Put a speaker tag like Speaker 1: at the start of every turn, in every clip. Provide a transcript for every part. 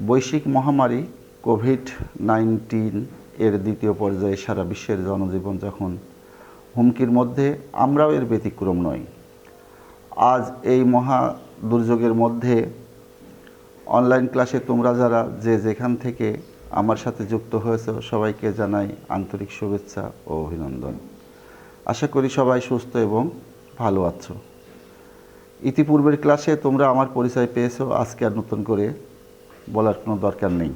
Speaker 1: বৈশ্বিক মহামারী কোভিড-19 এর দ্বিতীয় পর্যায়ে সারা বিশ্বের জনজীবন যখন হুমকির মধ্যে, আমরাও এর ব্যতিক্রম নই। আজ এই মহা দুর্যোগের মধ্যে অনলাইন ক্লাসে তোমরা যারা যে যেখান থেকে আমার সাথে যুক্ত হয়েছো, সবাইকে জানাই আন্তরিক শুভেচ্ছা ও অভিনন্দন। আশা করি সবাই সুস্থ এবং ভালো আছো। ইতিপূর্বের ক্লাসে তোমরা আমার পরিচয় পেয়েছো, আজকে আর নতুন করে বলার কোনো দরকার নেই।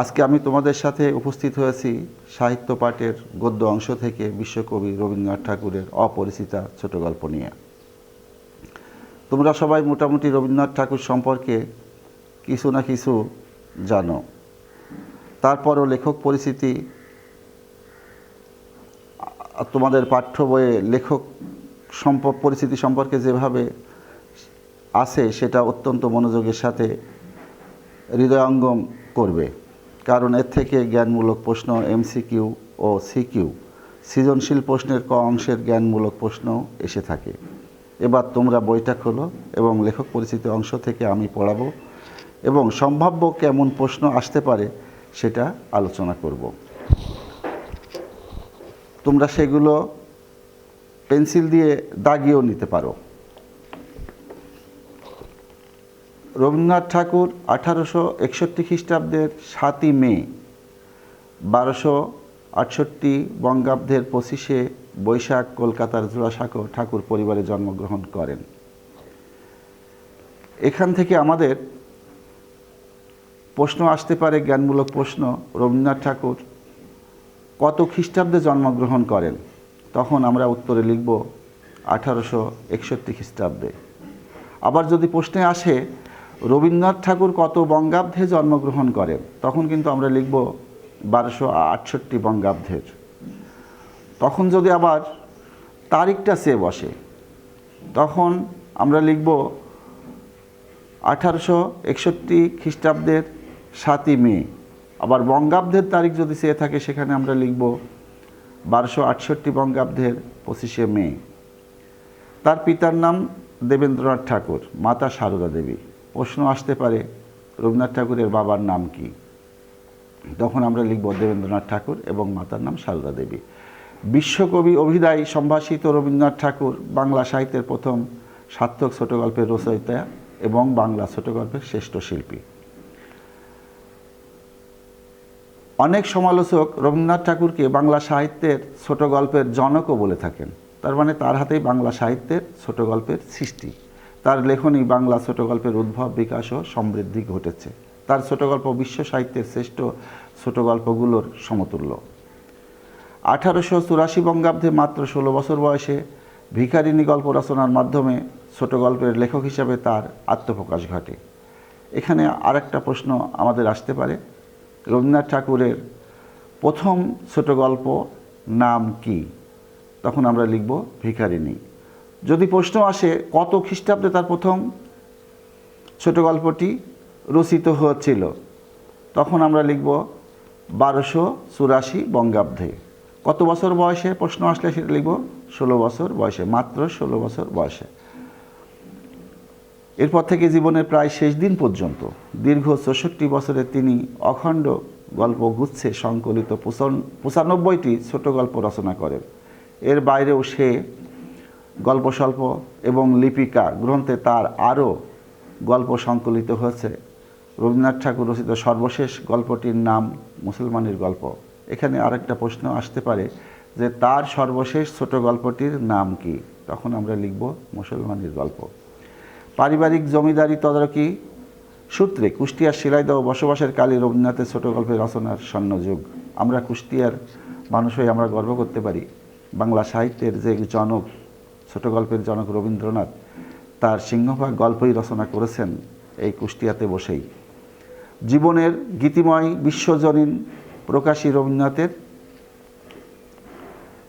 Speaker 1: আজকে আমি তোমাদের সাথে উপস্থিত হয়েছি সাহিত্য পাঠের গদ্য অংশ থেকে বিশ্বকবি রবীন্দ্রনাথ ঠাকুরের অপরিচিতা ছোট গল্প নিয়ে। তোমরা সবাই মোটামুটি রবীন্দ্রনাথ ঠাকুর সম্পর্কে কিছু না কিছু জানো। তারপরও লেখক পরিচিতি তোমাদের পাঠ্য বইয়ে লেখক পরিচিতি সম্পর্কে যেভাবে আছে, সেটা অত্যন্ত মনোযোগের সাথে হৃদয়ঙ্গম করবে, কারণ এর থেকে জ্ঞানমূলক প্রশ্ন এমসিকিউ ও সিকিউ, সৃজনশীল প্রশ্নের ক অংশের জ্ঞানমূলক প্রশ্ন এসে থাকে। এবার তোমরা বইটা খোলো এবং লেখক পরিচিতি অংশ থেকে আমি পড়াবো এবং সম্ভাব্য কেমন প্রশ্ন আসতে পারে সেটা আলোচনা করব। তোমরা সেগুলো পেন্সিল দিয়ে দাগিয়েও নিতে পারো। রবীন্দ্রনাথ ঠাকুর 1861 খ্রিস্টাব্দের 7ই মে, 1268 বঙ্গাব্দের 25শে বৈশাখ কলকাতার জোড়াসাঁকো ঠাকুর পরিবারে জন্মগ্রহণ করেন। এখান থেকে আমাদের প্রশ্ন আসতে পারে, জ্ঞানমূলক প্রশ্ন, রবীন্দ্রনাথ ঠাকুর কত খ্রিস্টাব্দে জন্মগ্রহণ করেন? তখন আমরা উত্তরে লিখব 1861 খ্রিস্টাব্দে। আবার যদি প্রশ্নে আসে রবীন্দ্রনাথ ঠাকুর কত বঙ্গাব্দে জন্মগ্রহণ করেন, তখন কিন্তু আমরা লিখব 1268 বঙ্গাব্দের। তখন যদি আবার তারিখটা চেয়ে বসে, তখন আমরা লিখব 1861 খ্রিস্টাব্দের 7ই মে। আবার বঙ্গাব্দের তারিখ যদি চেয়ে থাকে, সেখানে আমরা লিখব 1268 বঙ্গাব্দের 25শে মে। তার পিতার নাম দেবেন্দ্রনাথ ঠাকুর, মাতা সারদা দেবী। প্রশ্ন আসতে পারে রবীন্দ্রনাথ ঠাকুরের বাবার নাম কি? তখন আমরা লিখব দেবেন্দ্রনাথ ঠাকুর এবং মাতার নাম সারদা দেবী। বিশ্বকবি অভিধায় সম্ভাষিত রবীন্দ্রনাথ ঠাকুর বাংলা সাহিত্যের প্রথম সার্থক ছোট গল্পের রচয়িতা এবং বাংলা ছোট গল্পের শ্রেষ্ঠ শিল্পী। অনেক সমালোচক রবীন্দ্রনাথ ঠাকুরকে বাংলা সাহিত্যের ছোট গল্পের জনকও বলে থাকেন। তার মানে তার হাতেই বাংলা সাহিত্যের ছোট গল্পের সৃষ্টি। তার লেখনী বাংলা ছোট গল্পের উদ্ভব, বিকাশ ও সমৃদ্ধি ঘটেছে। তার ছোট গল্প বিশ্ব সাহিত্যের শ্রেষ্ঠ ছোট গল্পগুলোর সমতুল্য। 1884 বঙ্গাব্দে মাত্র 16 বছর বয়সে ভিখারিণী গল্প রচনার মাধ্যমে ছোট গল্পের লেখক হিসাবে তার আত্মপ্রকাশ ঘটে। এখানে আরেকটা প্রশ্ন আমাদের আসতে পারে, রবীন্দ্রনাথ ঠাকুরের প্রথম ছোট গল্প নাম কি? তখন আমরা লিখব ভিখারিণী। যদি প্রশ্ন আসে কত খ্রিস্টাব্দে তার প্রথম ছোট গল্পটি রচিত হয়েছিল, তখন আমরা লিখব 1284 বঙ্গাব্দে। কত বছর বয়সে প্রশ্ন আসলে সেটা লিখব 16 বছর বয়সে, মাত্র 16 বছর বয়সে। এরপর থেকে জীবনের প্রায় শেষ দিন পর্যন্ত দীর্ঘ 64 বছরে তিনি অখণ্ড গল্পগুচ্ছে সংকলিত 95টি ছোট গল্প রচনা করেন। এর বাইরেও সে গল্পস্বল্প এবং লিপিকা গ্রন্থে তার আরও গল্প সংকলিত হয়েছে। রবীন্দ্রনাথ ঠাকুর রচিত সর্বশেষ গল্পটির নাম মুসলমানের গল্প। এখানে আরেকটা প্রশ্ন আসতে পারে যে তার সর্বশেষ ছোট গল্পটির নাম কি? তখন আমরা লিখব মুসলমানের গল্প। পারিবারিক জমিদারি তদারকি সূত্রে কুষ্টিয়ার শিলাইদহ বসবাসের কালে রবীন্দ্রনাথের ছোট গল্পের রচনার স্বর্ণযুগ। আমরা কুষ্টিয়ার মানুষ হয়ে আমরা গর্ব করতে পারি, বাংলা সাহিত্যের যে জনক, ছোট গল্পের জনক রবীন্দ্রনাথ, তার সিংহভাগ গল্পই রচনা করেছেন এই কুষ্টিয়াতে বসেই। জীবনের গীতিময় বিশ্বজনীন প্রকাশী রবীন্দ্রনাথের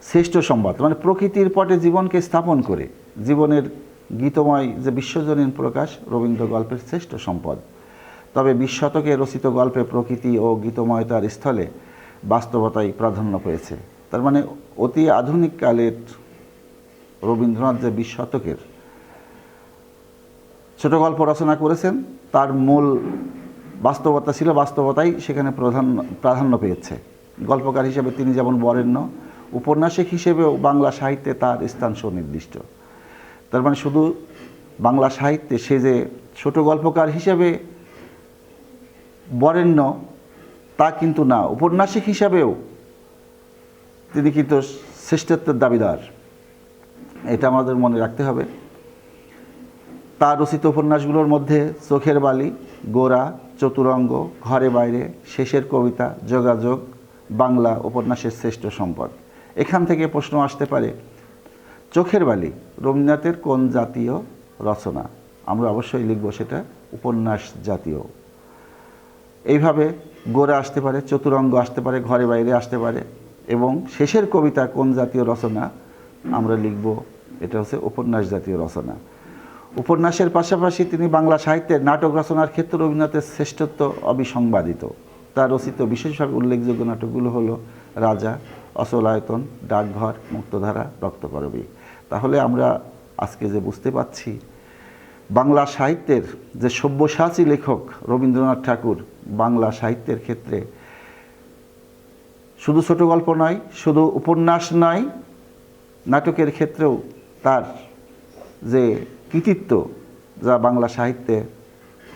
Speaker 1: শ্রেষ্ঠ সম্পদ, মানে প্রকৃতির পটে জীবনকে স্থাপন করে জীবনের গীতময় যে বিশ্বজনীন প্রকাশ রবীন্দ্র গল্পের শ্রেষ্ঠ সম্পদ। তবে 20 শতকে রচিত গল্পে প্রকৃতি ও গীতময়তার স্থলে বাস্তবতাই প্রাধান্য পেয়েছে। তার মানে অতি আধুনিক কালের রবীন্দ্রনাথ যে 20 শতকের ছোট গল্প রচনা করেছেন, তার মূল বাস্তবতা ছিল, বাস্তবতাই সেখানে প্রাধান্য পেয়েছে। গল্পকার হিসেবে তিনি যেমন বরেণ্য, উপন্যাসিক হিসেবেও বাংলা সাহিত্যে তার স্থান সুনির্দিষ্ট। তার মানে শুধু বাংলা সাহিত্যে সে যে ছোট গল্পকার হিসেবে বরেণ্য তা কিন্তু না, উপন্যাসিক হিসাবেও তিনি কিন্তু শ্রেষ্ঠত্বের দাবিদার, এটা আমাদের মনে রাখতে হবে। তার রচিত উপন্যাসগুলোর মধ্যে চোখের বালি, গোরা, চতুরঙ্গ, ঘরে বাইরে, শেষের কবিতা, যোগাযোগ বাংলা উপন্যাসের শ্রেষ্ঠ সম্পদ। এখান থেকে প্রশ্ন আসতে পারে, চোখের বালি রবীন্দ্রনাথের কোন জাতীয় রচনা? আমরা অবশ্যই লিখব সেটা উপন্যাস জাতীয়। এইভাবে গোরা আসতে পারে, চতুরঙ্গ আসতে পারে, ঘরে বাইরে আসতে পারে, এবং শেষের কবিতা কোন জাতীয় রচনা? আমরা লিখব এটা হচ্ছে উপন্যাস জাতীয় রচনা। উপন্যাসের পাশাপাশি তিনি বাংলা সাহিত্যের নাটক রচনার ক্ষেত্রে রবীন্দ্রনাথের শ্রেষ্ঠত্ব অবিসংবাদিত। তার রচিত বিশেষভাবে উল্লেখযোগ্য নাটকগুলো হলো রাজা, অচলায়তন, ডাকঘর, মুক্তধারা, রক্তকরবী। তাহলে আমরা আজকে যে বুঝতে পাচ্ছি বাংলা সাহিত্যের যে সব্যসাচী লেখক রবীন্দ্রনাথ ঠাকুর, বাংলা সাহিত্যের ক্ষেত্রে শুধু ছোট গল্প নয়, শুধু উপন্যাস নয়, নাটকের ক্ষেত্রেও তার যে কৃতিত্ব যা বাংলা সাহিত্যে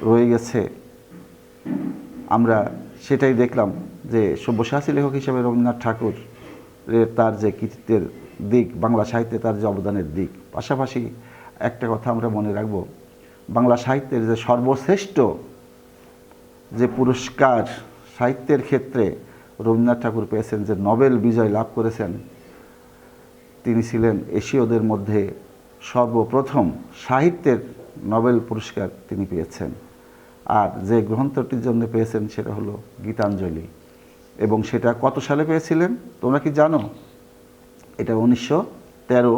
Speaker 1: রয়ে গেছে, আমরা সেটাই দেখলাম যে সব্যসাচী লেখক হিসেবে রবীন্দ্রনাথ ঠাকুর তার যে কৃতিত্বের দিক, বাংলা সাহিত্যে তার যে অবদানের দিক। পাশাপাশি একটা কথা আমরা মনে রাখব, বাংলা সাহিত্যের যে সর্বশ্রেষ্ঠ যে পুরস্কার সাহিত্যের ক্ষেত্রে রবীন্দ্রনাথ ঠাকুর পেয়েছেন, যে নোবেল বিজয় লাভ করেছেন, তিনি ছিলেন এশীয়দের মধ্যে সর্বপ্রথম সাহিত্যের নোবেল পুরস্কার তিনি পেয়েছেন। আর যে গ্রন্থটির জন্য পেয়েছেন সেটা হলো গীতাঞ্জলি, এবং সেটা কত সালে পেয়েছিলেন তোমরা কি জানো? এটা 1913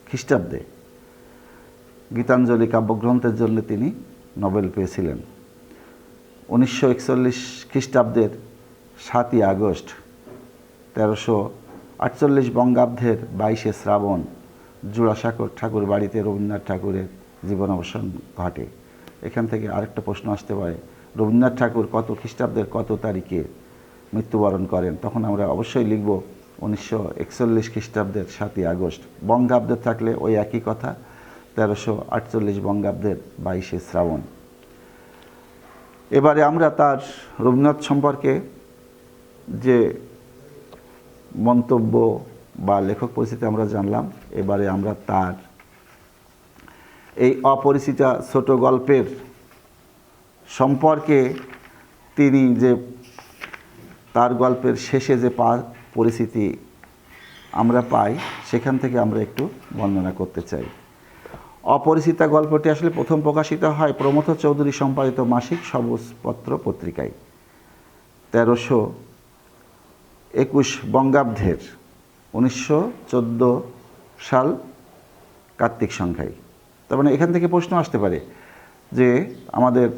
Speaker 1: খ্রিস্টাব্দে গীতাঞ্জলি কাব্যগ্রন্থের জন্য তিনি নোবেল পেয়েছিলেন। 1941 খ্রিস্টাব্দের 7ই আগস্ট, 1348 বঙ্গাব্দের 22শে শ্রাবণ জোড়াসাঁকোর ঠাকুর বাড়িতে রবীন্দ্রনাথ ঠাকুরের জীবনাবসান ঘটে। এখান থেকে আরেকটা প্রশ্ন আসতে পারে, রবীন্দ্রনাথ ঠাকুর কত খ্রিস্টাব্দের কত তারিখে মৃত্যুবরণ করেন? তখন আমরা অবশ্যই লিখব 1941 খ্রিস্টাব্দের 7ই আগস্ট। বঙ্গাব্দের থাকলে ওই একই কথা, 1348 বঙ্গাব্দের 22শে শ্রাবণ। এবারে আমরা তার রবীন্দ্রনাথ সম্পর্কে যে মন্তব্য বা লেখক পরিচিতি আমরা জানলাম, এবারে আমরা তার এই অপরিচিতা ছোট গল্পের সম্পর্কে তিনি যে তার গল্পের শেষে যে পরিচিতি আমরা পাই, সেখান থেকে আমরা একটু বর্ণনা করতে চাই। অপরিচিতা গল্পটি আসলে প্রথম প্রকাশিত হয় প্রমথ চৌধুরী সম্পাদিত মাসিক সবুজপত্র পত্রিকায় 1321 বঙ্গাব্দের 1914 সাল কার্তিক সংখ্যায়। তার মানে এখান থেকে প্রশ্ন আসতে পারে যে আমাদের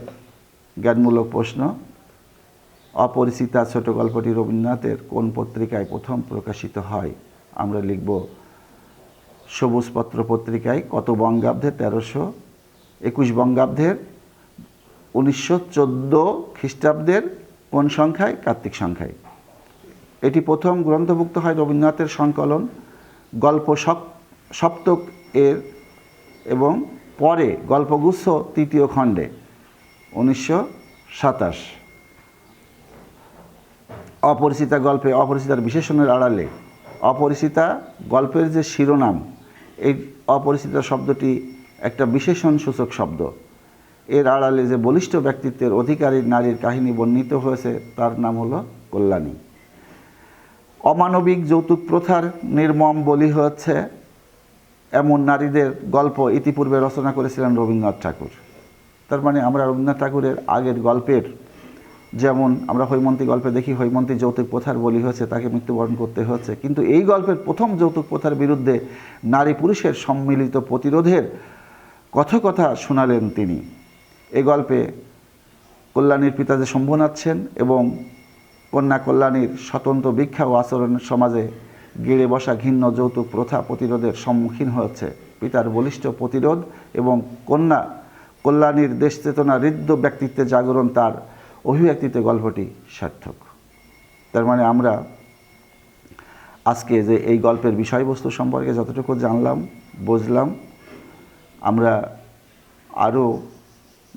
Speaker 1: জ্ঞানমূলক প্রশ্ন, অপরিচিতা ছোট গল্পটি রবীন্দ্রনাথের কোন পত্রিকায় প্রথম প্রকাশিত হয়? আমরা লিখব সবুজপত্র পত্রিকায়। কত বঙ্গাব্দে? 1321 বঙ্গাব্দের 1914 খ্রিস্টাব্দের কোন সংখ্যায়? কার্তিক সংখ্যায়। এটি প্রথম গ্রন্থভুক্ত হয় রবীন্দ্রনাথের সংকলন গল্প সপ্তক এর, এবং পরে গল্পগুচ্ছ তৃতীয় খণ্ডে 1927। অপরিচিতা গল্পে অপরিচিতার বিশেষণের আড়ালে অপরিচিতা গল্পের যে শিরোনাম, এই অপরিচিতা শব্দটি একটা বিশেষণ সূচক শব্দ। এর আড়ালে যে বলিষ্ঠ ব্যক্তিত্বের অধিকারী নারীর কাহিনী বর্ণিত হয়েছে তার নাম হলো কল্যাণী। অমানবিক যৌতুক প্রথার নির্মম বলি হচ্ছে এমন নারীদের গল্প ইতিপূর্বে রচনা করেছিলেন রবীন্দ্রনাথ ঠাকুর। তার মানে আমরা রবীন্দ্রনাথ ঠাকুরের আগের গল্পের, যেমন আমরা হৈমন্তী গল্পে দেখি হৈমন্তী যৌতুক প্রথার বলি হয়েছে, তাকে মৃত্যুবরণ করতে হচ্ছে, কিন্তু এই গল্পের প্রথম যৌতুক প্রথার বিরুদ্ধে নারী পুরুষের সম্মিলিত প্রতিরোধের কথা শোনালেন তিনি। এই গল্পে কল্যাণীর পিতা যে শম্ভুনাথ সেন এবং কন্যা কল্যাণীর স্বতন্ত্র ভিক্ষা ও আচরণের সমাজে গেড়ে বসা ঘৃণ্য যৌতুক প্রথা প্রতিরোধের সম্মুখীন হয়েছে। পিতার বলিষ্ঠ প্রতিরোধ এবং কন্যা কল্যাণীর দেশ চেতনা হৃদ্য ব্যক্তিত্বে জাগরণ তার অভিব্যক্তিতে গল্পটি সার্থক। তার মানে আমরা আজকে যে এই গল্পের বিষয়বস্তু সম্পর্কে যতটুকু জানলাম, বুঝলাম, আমরা আরও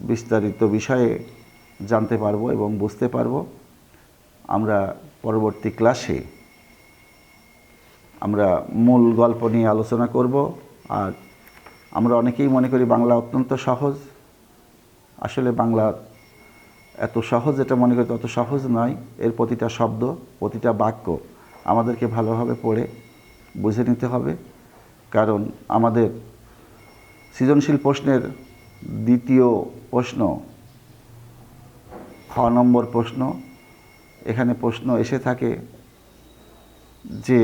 Speaker 1: বিস্তারিত বিষয়ে জানতে পারবো এবং বুঝতে পারবো। আমরা পরবর্তী ক্লাসে আমরা মূল গল্প নিয়ে আলোচনা করব। আর আমরা অনেকেই মনে করি বাংলা অত্যন্ত সহজ। আসলে বাংলা এত সহজ যেটা মনে করি তত সহজ নয়। এর প্রতিটা শব্দ, প্রতিটা বাক্য আমাদেরকে ভালোভাবে পড়ে বুঝে নিতে হবে। কারণ আমাদের সৃজনশীল প্রশ্নের দ্বিতীয় প্রশ্ন, খ নম্বর প্রশ্ন, এখানে প্রশ্ন এসে থাকে যে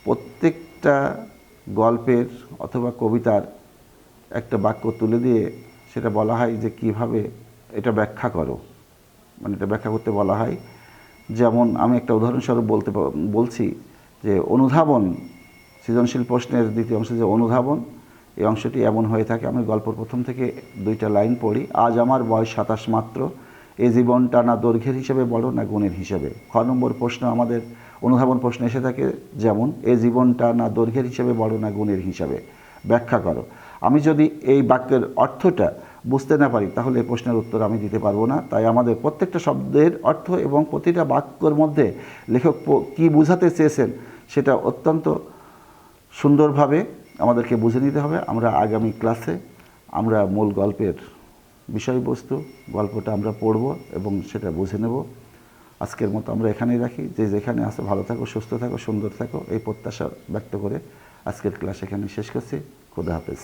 Speaker 1: প্রত্যেকটা গল্পের অথবা কবিতার একটা বাক্য তুলে দিয়ে সেটা বলা হয় যে কিভাবে এটা ব্যাখ্যা করো, মানে এটা ব্যাখ্যা করতে বলা হয়। যেমন আমি একটা উদাহরণস্বরূপ বলছি যে অনুধাবন, সৃজনশীল প্রশ্নের দ্বিতীয় অংশ যে অনুধাবন, এই অংশটি এমন হয়ে থাকে। আমি গল্পের প্রথম থেকে 2টা লাইন পড়ি। আজ আমার বয়স 27 মাত্র, এ জীবনটা না দৈর্ঘ্যের হিসেবে বড় না গুণের হিসেবে। খ নম্বর প্রশ্ন আমাদের অনুধাবন প্রশ্ন এসে থাকে যেমন, এ জীবনটা না দৈর্ঘ্যের হিসেবে বড় না গুণের হিসাবে, ব্যাখ্যা করো। আমি যদি এই বাক্যের অর্থটা বুঝতে না পারি তাহলে এই প্রশ্নের উত্তর আমি দিতে পারবো না। তাই আমাদের প্রত্যেকটা শব্দের অর্থ এবং প্রতিটা বাক্যের মধ্যে লেখক কী বোঝাতে চেয়েছেন সেটা অত্যন্ত সুন্দরভাবে আমাদেরকে বুঝে নিতে হবে। আমরা আগামী ক্লাসে আমরা মূল গল্পের বিষয়বস্তু, গল্পটা আমরা পড়ব এবং সেটা বুঝে নেব। আজকের মতো আমরা এখানেই রাখি। যে যেখানে আসো ভালো থাকো, সুস্থ থাকো, সুন্দর থাকো, এই প্রত্যাশা ব্যক্ত করে আজকের ক্লাস এখানে শেষ করছি। খোদা হাফেজ।